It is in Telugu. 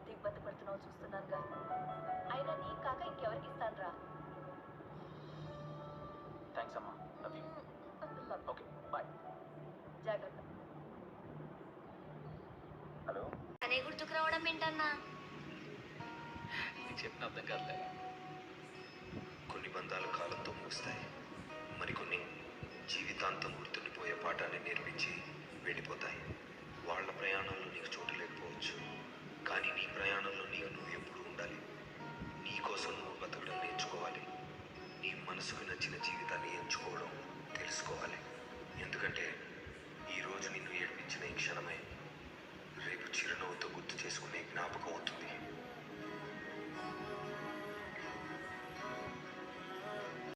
ఎంత ఇబ్బంది పడుతున్నావు చూస్తున్నానుగా. అయినా నీకు కాక ఇంకెవరికి ఇస్తానురా. థ్యాంక్స్ అమ్మా. Love you. Okay bye. జాగ్రత్త. హలో. అనే గుర్తుకు రావడం ఏంటన్నా? నీకు చెప్పిన అర్థం కాదులే. కొన్ని బంధాలు కాలంతో ముగుస్తాయి, మరికొన్ని జీవితాంతం గుర్తుండిపోయే పాఠాన్ని నేర్పించి వెళ్ళిపోతాయి. వాళ్ళ ప్రయాణంలో నీకు చోటు లేకపోవచ్చు, కానీ నీ ప్రయాణంలో నువ్వు ఎప్పుడూ ఉండాలి. నీ కోసం నువ్వు బతకడం నేర్చుకోవాలి. నీ మనసుకు నచ్చిన జీవితాన్ని ఎంచుకోవడం తెలుసుకోవాలి. ఎందుకంటే ఈరోజు నిన్ను ఏడ్పించిన ఈ క్షణమే రేపు చిరునవ్వుతో గుర్తు చేసుకునే జ్ఞాపకం అవుతుంది.